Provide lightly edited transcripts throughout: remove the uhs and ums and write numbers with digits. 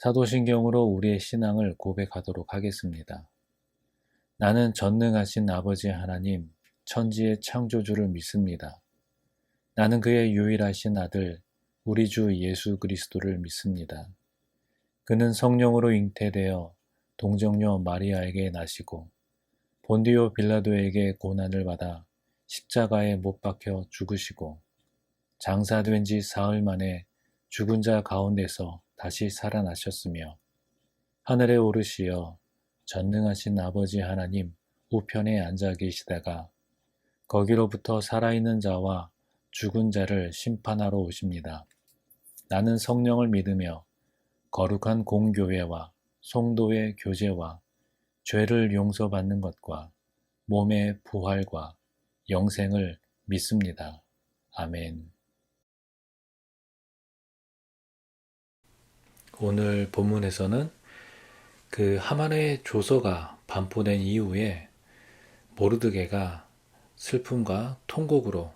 사도신경으로 우리의 신앙을 고백하도록 하겠습니다. 나는 전능하신 아버지 하나님, 천지의 창조주를 믿습니다. 나는 그의 유일하신 아들, 우리 주 예수 그리스도를 믿습니다. 그는 성령으로 잉태되어 동정녀 마리아에게 나시고 본디오 빌라도에게 고난을 받아 십자가에 못 박혀 죽으시고 장사된 지 사흘 만에 죽은 자 가운데서 다시 살아나셨으며 하늘에 오르시어 전능하신 아버지 하나님 우편에 앉아 계시다가 거기로부터 살아있는 자와 죽은 자를 심판하러 오십니다. 나는 성령을 믿으며 거룩한 공교회와 성도의 교제와 죄를 용서받는 것과 몸의 부활과 영생을 믿습니다. 아멘. 오늘 본문에서는 그 하만의 조서가 반포된 이후에 모르드게가 슬픔과 통곡으로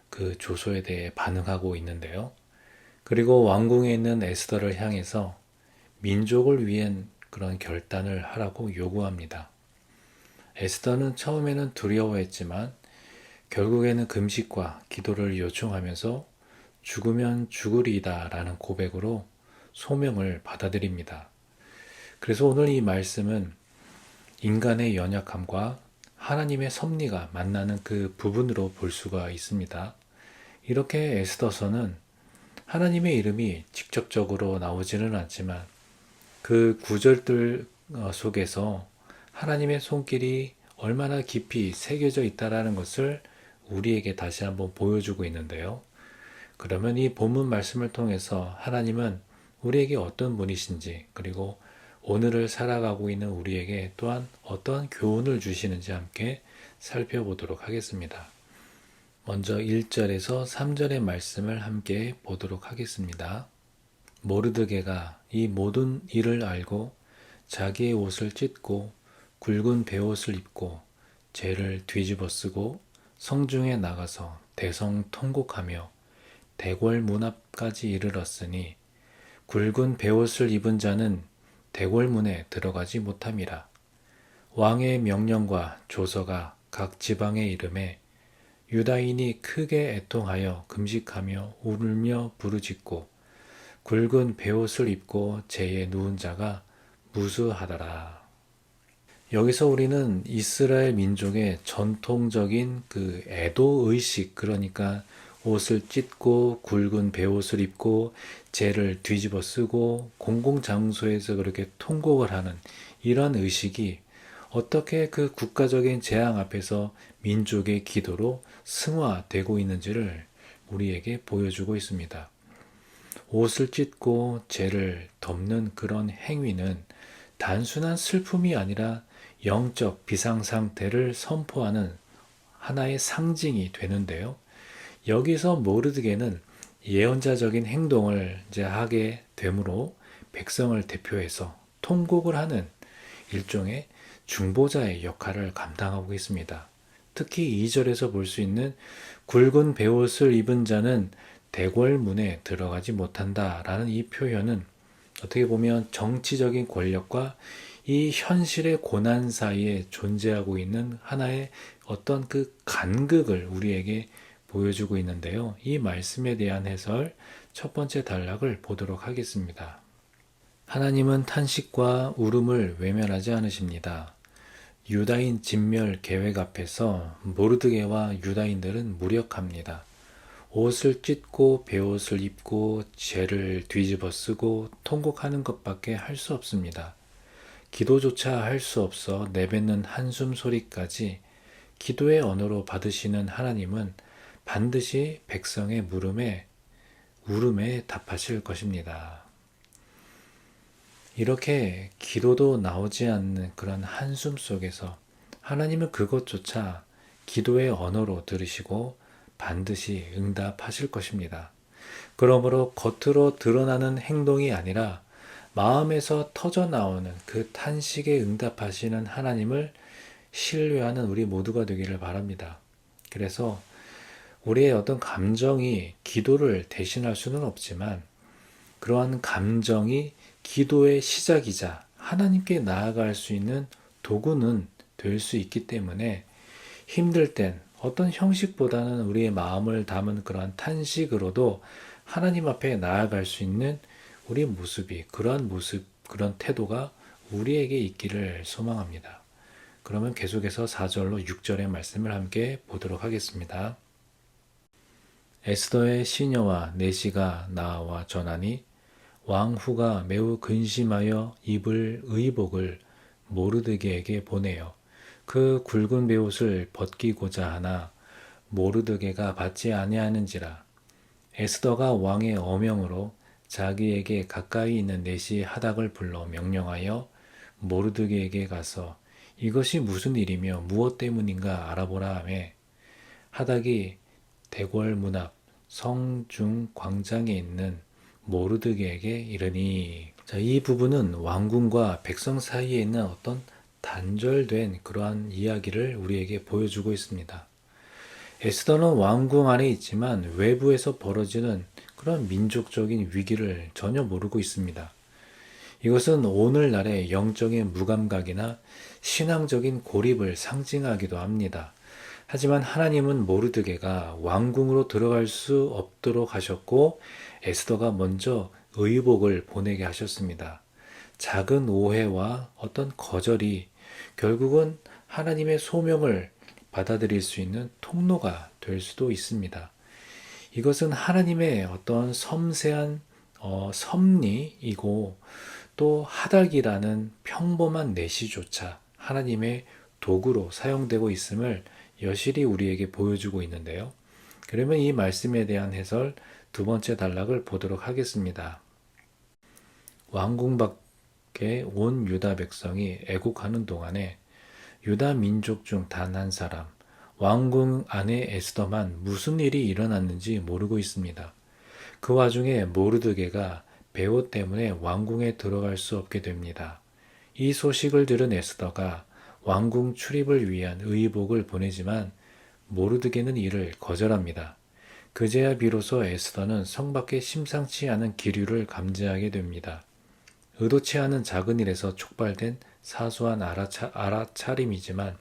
그 조서에 대해 반응하고 있는데요. 그리고 왕궁에 있는 에스더를 향해서 민족을 위한 그런 결단을 하라고 요구합니다. 에스더는 처음에는 두려워했지만 결국에는 금식과 기도를 요청하면서 죽으면 죽으리이다 라는 고백으로 소명을 받아들입니다. 그래서 오늘 이 말씀은 인간의 연약함과 하나님의 섭리가 만나는 그 부분으로 볼 수가 있습니다. 이렇게 에스더서는 하나님의 이름이 직접적으로 나오지는 않지만 그 구절들 속에서 하나님의 손길이 얼마나 깊이 새겨져 있다는 것을 우리에게 다시 한번 보여주고 있는데요. 그러면 이 본문 말씀을 통해서 하나님은 우리에게 어떤 분이신지, 그리고 오늘을 살아가고 있는 우리에게 또한 어떠한 교훈을 주시는지 함께 살펴보도록 하겠습니다. 먼저 1절에서 3절의 말씀을 함께 보도록 하겠습니다. 모르드게가 이 모든 일을 알고 자기의 옷을 찢고 굵은 베옷을 입고 죄를 뒤집어 쓰고 성중에 나가서 대성통곡하며 대궐 문 앞까지 이르렀으니 굵은 베옷을 입은 자는 대궐 문에 들어가지 못함이라. 왕의 명령과 조서가 각 지방에 이름에 유다인이 크게 애통하여 금식하며 울며 부르짖고 굵은 베옷을 입고 재에 누운 자가 무수하더라. 여기서 우리는 이스라엘 민족의 전통적인 그 애도의식, 그러니까 옷을 찢고 굵은 베옷을 입고 재를 뒤집어 쓰고 공공장소에서 그렇게 통곡을 하는 이러한 의식이 어떻게 그 국가적인 재앙 앞에서 민족의 기도로 승화되고 있는지를 우리에게 보여주고 있습니다. 옷을 찢고 죄를 덮는 그런 행위는 단순한 슬픔이 아니라 영적 비상 상태를 선포하는 하나의 상징이 되는데요. 여기서 모르드게는 예언자적인 행동을 이제 하게 되므로 백성을 대표해서 통곡을 하는 일종의 중보자의 역할을 감당하고 있습니다. 특히 2절에서 볼 수 있는 굵은 베옷을 입은 자는 대궐 문에 들어가지 못한다 라는 이 표현은 어떻게 보면 정치적인 권력과 이 현실의 고난 사이에 존재하고 있는 하나의 어떤 그 간극을 우리에게 보여주고 있는데요. 이 말씀에 대한 해설 첫 번째 단락을 보도록 하겠습니다. 하나님은 탄식과 울음을 외면하지 않으십니다. 유다인 진멸 계획 앞에서 모르드게와 유다인들은 무력합니다. 옷을 찢고 베옷을 입고 죄를 뒤집어 쓰고 통곡하는 것밖에 할 수 없습니다. 기도조차 할 수 없어 내뱉는 한숨 소리까지 기도의 언어로 받으시는 하나님은 반드시 백성의 울음에 답하실 것입니다. 이렇게 기도도 나오지 않는 그런 한숨 속에서 하나님은 그것조차 기도의 언어로 들으시고 반드시 응답하실 것입니다. 그러므로 겉으로 드러나는 행동이 아니라 마음에서 터져나오는 그 탄식에 응답하시는 하나님을 신뢰하는 우리 모두가 되기를 바랍니다. 그래서 우리의 어떤 감정이 기도를 대신할 수는 없지만 그러한 감정이 기도의 시작이자 하나님께 나아갈 수 있는 도구는 될 수 있기 때문에 힘들 땐 어떤 형식보다는 우리의 마음을 담은 그러한 탄식으로도 하나님 앞에 나아갈 수 있는 우리 모습이, 그러한 모습, 그런 태도가 우리에게 있기를 소망합니다. 그러면 계속해서 4절로 6절의 말씀을 함께 보도록 하겠습니다. 에스더의 시녀와 내시가 나와 전하니 왕후가 매우 근심하여 입을 의복을 모르드게에게 보내어 그 굵은 베옷을 벗기고자 하나 모르드게가 받지 아니하는지라. 에스더가 왕의 어명으로 자기에게 가까이 있는 내시 하닥을 불러 명령하여 모르드게에게 가서 이것이 무슨 일이며 무엇 때문인가 알아보라 하매 하닥이 대궐 문 앞 성중 광장에 있는 모르드게에게 이르니. 자, 이 부분은 왕궁과 백성 사이에 있는 어떤 단절된 그러한 이야기를 우리에게 보여주고 있습니다. 에스더는 왕궁 안에 있지만 외부에서 벌어지는 그런 민족적인 위기를 전혀 모르고 있습니다. 이것은 오늘날의 영적인 무감각이나 신앙적인 고립을 상징하기도 합니다. 하지만 하나님은 모르드게가 왕궁으로 들어갈 수 없도록 하셨고 에스더가 먼저 의복을 보내게 하셨습니다. 작은 오해와 어떤 거절이 결국은 하나님의 소명을 받아들일 수 있는 통로가 될 수도 있습니다. 이것은 하나님의 어떤 섬세한 섭리이고 또 하닥이라는 평범한 내시조차 하나님의 도구로 사용되고 있음을 여실히 우리에게 보여주고 있는데요. 그러면 이 말씀에 대한 해설 두 번째 단락을 보도록 하겠습니다. 왕궁 밖에 온 유다 백성이 애국하는 동안에 유다 민족 중 단 한 사람, 왕궁 안에 에스더만 무슨 일이 일어났는지 모르고 있습니다. 그 와중에 모르드게가 베옷 때문에 왕궁에 들어갈 수 없게 됩니다. 이 소식을 들은 에스더가 왕궁 출입을 위한 의복을 보내지만 모르드게는 이를 거절합니다. 그제야 비로소 에스더는 성 밖에 심상치 않은 기류를 감지하게 됩니다. 의도치 않은 작은 일에서 촉발된 사소한 알아차림이지만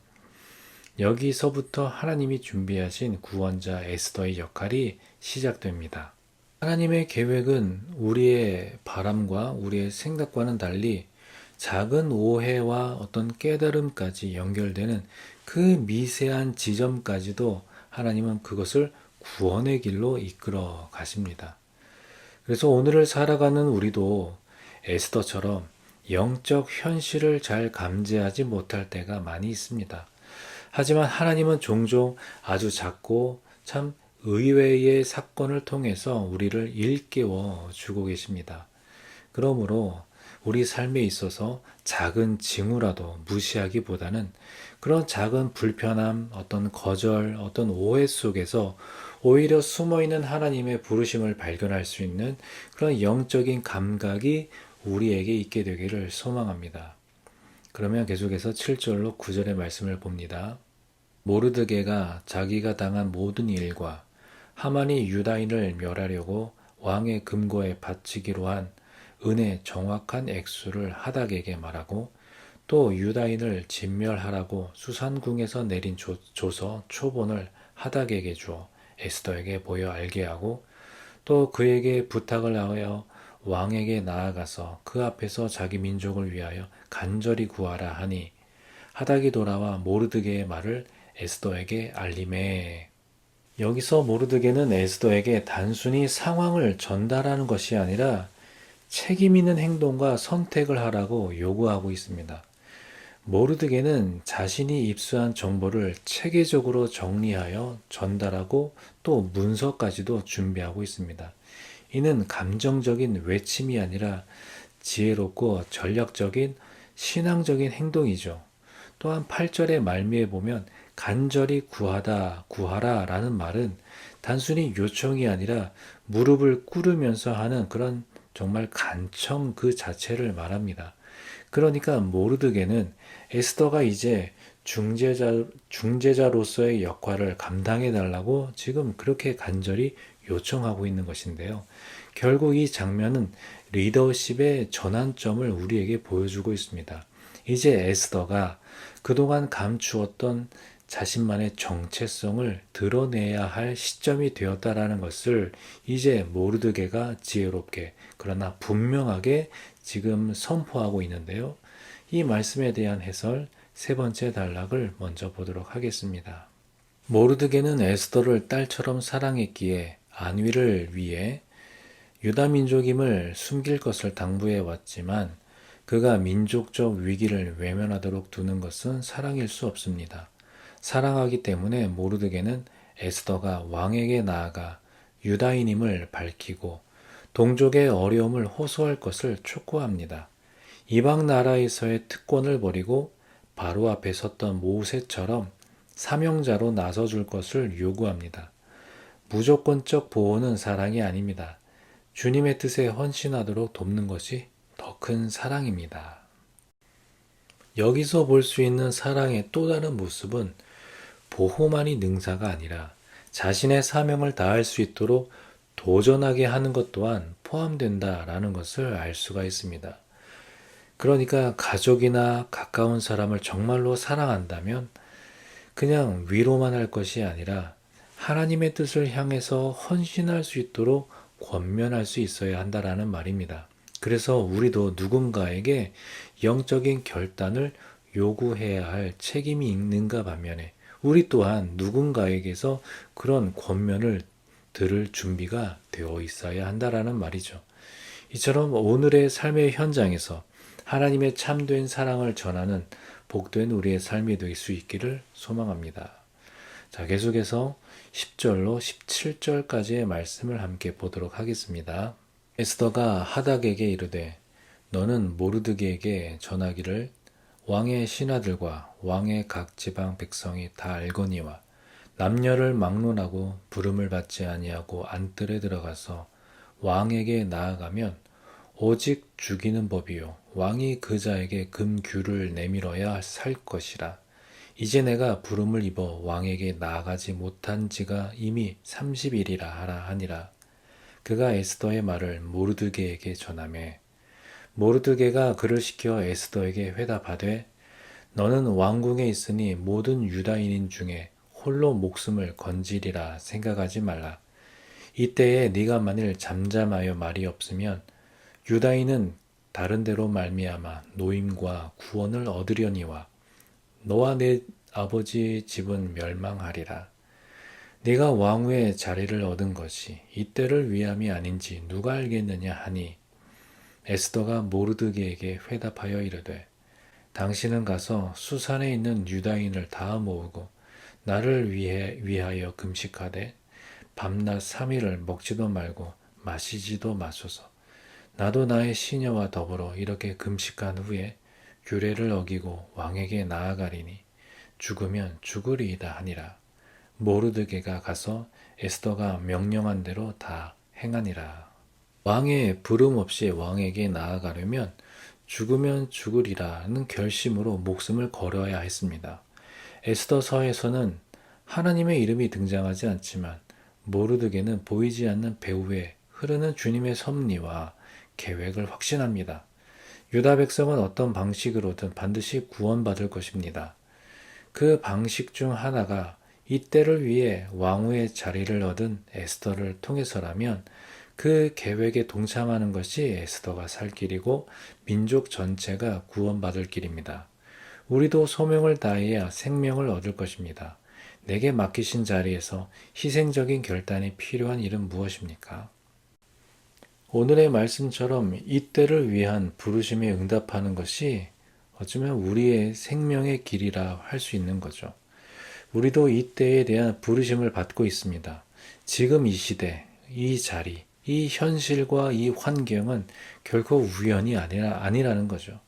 여기서부터 하나님이 준비하신 구원자 에스더의 역할이 시작됩니다. 하나님의 계획은 우리의 바람과 우리의 생각과는 달리 작은 오해와 어떤 깨달음까지 연결되는 그 미세한 지점까지도 하나님은 그것을 구원의 길로 이끌어 가십니다. 그래서 오늘을 살아가는 우리도 에스더처럼 영적 현실을 잘 감지하지 못할 때가 많이 있습니다. 하지만 하나님은 종종 아주 작고 참 의외의 사건을 통해서 우리를 일깨워 주고 계십니다. 그러므로 우리 삶에 있어서 작은 징후라도 무시하기보다는 그런 작은 불편함, 어떤 거절, 어떤 오해 속에서 오히려 숨어있는 하나님의 부르심을 발견할 수 있는 그런 영적인 감각이 우리에게 있게 되기를 소망합니다. 그러면 계속해서 7절로 9절의 말씀을 봅니다. 모르드게가 자기가 당한 모든 일과 하만이 유다인을 멸하려고 왕의 금고에 바치기로 한 은의 정확한 액수를 하닥에게 말하고 또 유다인을 진멸하라고 수산궁에서 내린 조서 초본을 하닥에게 주어 에스더에게 보여 알게 하고 또 그에게 부탁을 하여 왕에게 나아가서 그 앞에서 자기 민족을 위하여 간절히 구하라 하니 하닥이 돌아와 모르드게의 말을 에스더에게 알림해. 여기서 모르드게는 에스더에게 단순히 상황을 전달하는 것이 아니라 책임 있는 행동과 선택을 하라고 요구하고 있습니다. 모르드게는 자신이 입수한 정보를 체계적으로 정리하여 전달하고 또 문서까지도 준비하고 있습니다. 이는 감정적인 외침이 아니라 지혜롭고 전략적인 신앙적인 행동이죠. 또한 8절의 말미에 보면 간절히 구하라 라는 말은 단순히 요청이 아니라 무릎을 꿇으면서 하는 그런 정말 간청 그 자체를 말합니다. 그러니까 모르드게는 에스더가 이제 중재자로서의 역할을 감당해 달라고 지금 그렇게 간절히 요청하고 있는 것인데요. 결국 이 장면은 리더십의 전환점을 우리에게 보여주고 있습니다. 이제 에스더가 그동안 감추었던 자신만의 정체성을 드러내야 할 시점이 되었다라는 것을 이제 모르드게가 지혜롭게 그러나 분명하게 지금 선포하고 있는데요. 이 말씀에 대한 해설 세 번째 단락을 먼저 보도록 하겠습니다. 모르드게는 에스더를 딸처럼 사랑했기에 안위를 위해 유다 민족임을 숨길 것을 당부해 왔지만 그가 민족적 위기를 외면하도록 두는 것은 사랑일 수 없습니다. 사랑하기 때문에 모르드게는 에스더가 왕에게 나아가 유다인임을 밝히고 동족의 어려움을 호소할 것을 촉구합니다. 이방 나라에서의 특권을 버리고 바로 앞에 섰던 모세처럼 사명자로 나서줄 것을 요구합니다. 무조건적 보호는 사랑이 아닙니다. 주님의 뜻에 헌신하도록 돕는 것이 더 큰 사랑입니다. 여기서 볼 수 있는 사랑의 또 다른 모습은 보호만이 능사가 아니라 자신의 사명을 다할 수 있도록 도전하게 하는 것 또한 포함된다라는 것을 알 수가 있습니다. 그러니까 가족이나 가까운 사람을 정말로 사랑한다면 그냥 위로만 할 것이 아니라 하나님의 뜻을 향해서 헌신할 수 있도록 권면할 수 있어야 한다라는 말입니다. 그래서 우리도 누군가에게 영적인 결단을 요구해야 할 책임이 있는가 반면에 우리 또한 누군가에게서 그런 권면을 들을 준비가 되어 있어야 한다라는 말이죠. 이처럼 오늘의 삶의 현장에서 하나님의 참된 사랑을 전하는 복된 우리의 삶이 될 수 있기를 소망합니다. 자, 계속해서 10절로 17절까지의 말씀을 함께 보도록 하겠습니다. 에스더가 하닥에게 이르되 너는 모르드게에게 전하기를 왕의 신하들과 왕의 각 지방 백성이 다 알거니와 남녀를 막론하고 부름을 받지 아니하고 안뜰에 들어가서 왕에게 나아가면 오직 죽이는 법이요 왕이 그 자에게 금규를 내밀어야 살 것이라. 이제 내가 부름을 입어 왕에게 나아가지 못한 지가 이미 30일이라 하라 하니라. 그가 에스더의 말을 모르드게에게 전하매 모르드게가 그를 시켜 에스더에게 회답하되 너는 왕궁에 있으니 모든 유다인인 중에 홀로 목숨을 건지리라 생각하지 말라. 이때에 네가 만일 잠잠하여 말이 없으면 유다인은 다른 데로 말미암아 노임과 구원을 얻으려니와 너와 내 아버지 집은 멸망하리라. 네가 왕후의 자리를 얻은 것이 이때를 위함이 아닌지 누가 알겠느냐 하니 에스더가 모르드게에게 회답하여 이르되 당신은 가서 수산에 있는 유다인을 다 모으고 나를 위하여 금식하되 밤낮 3일을 먹지도 말고 마시지도 마소서. 나도 나의 시녀와 더불어 이렇게 금식한 후에 규례를 어기고 왕에게 나아가리니 죽으면 죽으리이다 하니라. 모르드게가 가서 에스더가 명령한 대로 다 행하니라. 왕의 부름 없이 왕에게 나아가려면 죽으면 죽으리라는 결심으로 목숨을 걸어야 했습니다. 에스더서에서는 하나님의 이름이 등장하지 않지만 모르드게는 보이지 않는 배후에 흐르는 주님의 섭리와 계획을 확신합니다. 유다 백성은 어떤 방식으로든 반드시 구원받을 것입니다. 그 방식 중 하나가 이때를 위해 왕후의 자리를 얻은 에스더를 통해서라면 그 계획에 동참하는 것이 에스더가 살 길이고 민족 전체가 구원받을 길입니다. 우리도 소명을 다해야 생명을 얻을 것입니다. 내게 맡기신 자리에서 희생적인 결단이 필요한 일은 무엇입니까? 오늘의 말씀처럼 이때를 위한 부르심에 응답하는 것이 어쩌면 우리의 생명의 길이라 할 수 있는 거죠. 우리도 이때에 대한 부르심을 받고 있습니다. 지금 이 시대, 이 자리, 이 현실과 이 환경은 결코 우연이 아니라는 거죠.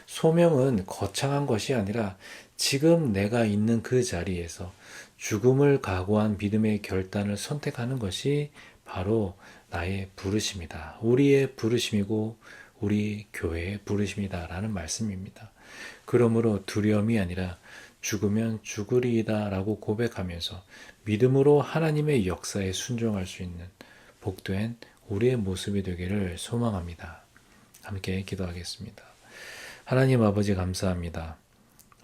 소명은 거창한 것이 아니라 지금 내가 있는 그 자리에서 죽음을 각오한 믿음의 결단을 선택하는 것이 바로 나의 부르심이다. 우리의 부르심이고 우리 교회의 부르심이다 라는 말씀입니다. 그러므로 두려움이 아니라 죽으면 죽으리이다 라고 고백하면서 믿음으로 하나님의 역사에 순종할 수 있는 복된 우리의 모습이 되기를 소망합니다. 함께 기도하겠습니다. 하나님 아버지 감사합니다.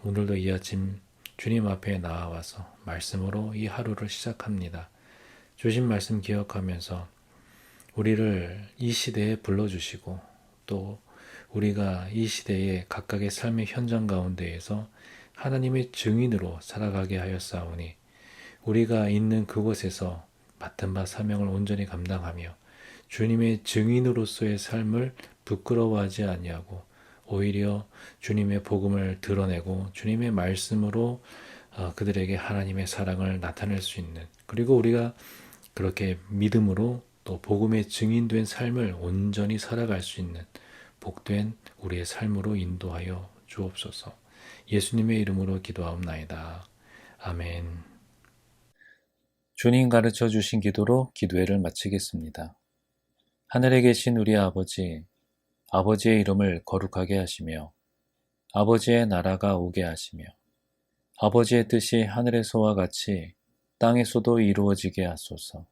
오늘도 이 아침 주님 앞에 나와서 말씀으로 이 하루를 시작합니다. 주신 말씀 기억하면서 우리를 이 시대에 불러주시고 또 우리가 이 시대의 각각의 삶의 현장 가운데에서 하나님의 증인으로 살아가게 하였사오니 우리가 있는 그곳에서 맡은 바 사명을 온전히 감당하며 주님의 증인으로서의 삶을 부끄러워하지 아니하고 오히려 주님의 복음을 드러내고 주님의 말씀으로 그들에게 하나님의 사랑을 나타낼 수 있는, 그리고 우리가 그렇게 믿음으로 또 복음의 증인된 삶을 온전히 살아갈 수 있는 복된 우리의 삶으로 인도하여 주옵소서. 예수님의 이름으로 기도하옵나이다. 아멘. 주님 가르쳐 주신 기도로 기도회를 마치겠습니다. 하늘에 계신 우리 아버지, 아버지의 이름을 거룩하게 하시며 아버지의 나라가 오게 하시며 아버지의 뜻이 하늘에서와 같이 땅에서도 이루어지게 하소서.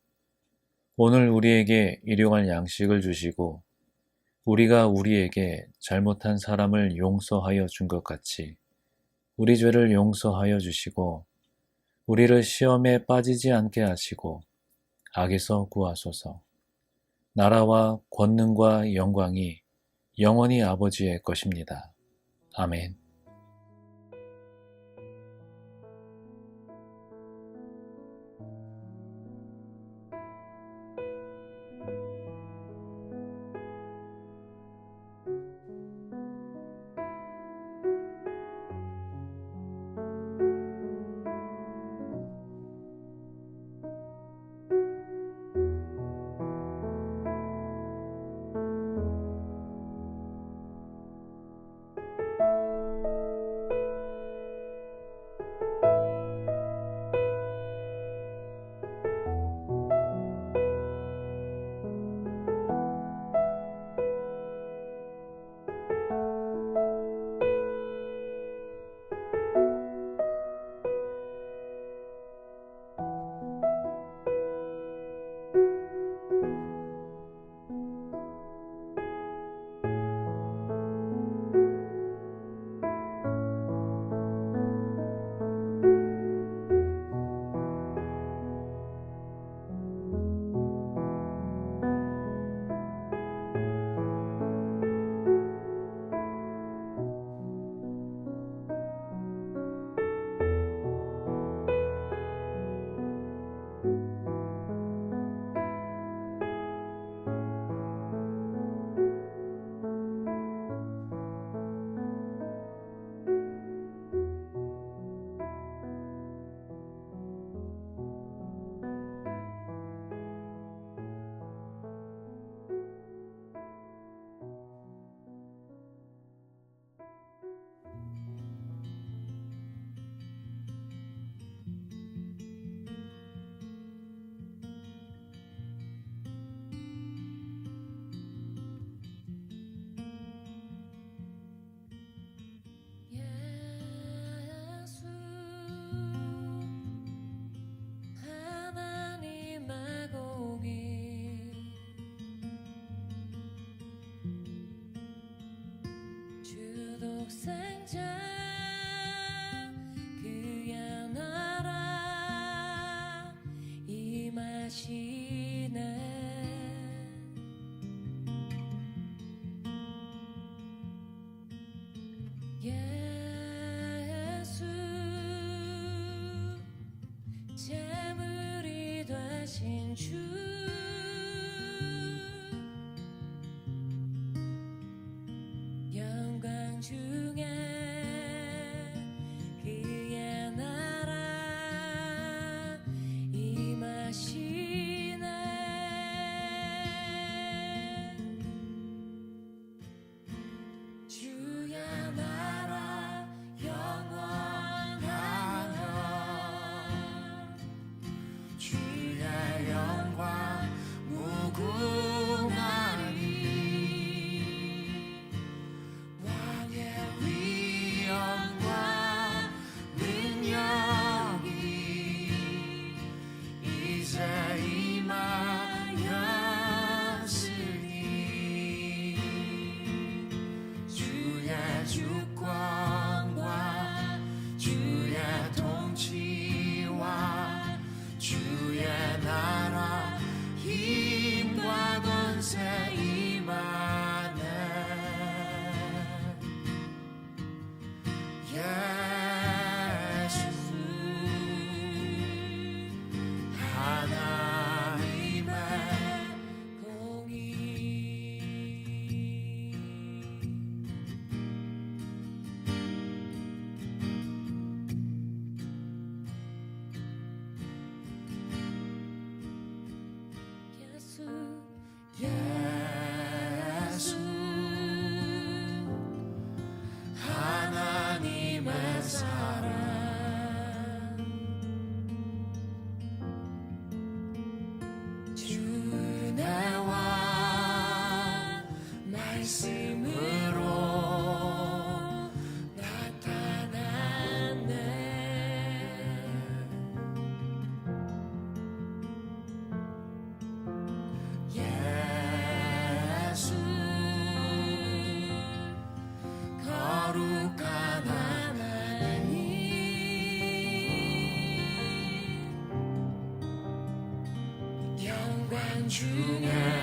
오늘 우리에게 일용할 양식을 주시고 우리가 우리에게 잘못한 사람을 용서하여 준 것 같이 우리 죄를 용서하여 주시고 우리를 시험에 빠지지 않게 하시고 악에서 구하소서. 나라와 권능과 영광이 영원히 아버지의 것입니다. 아멘. 주야 나라 중에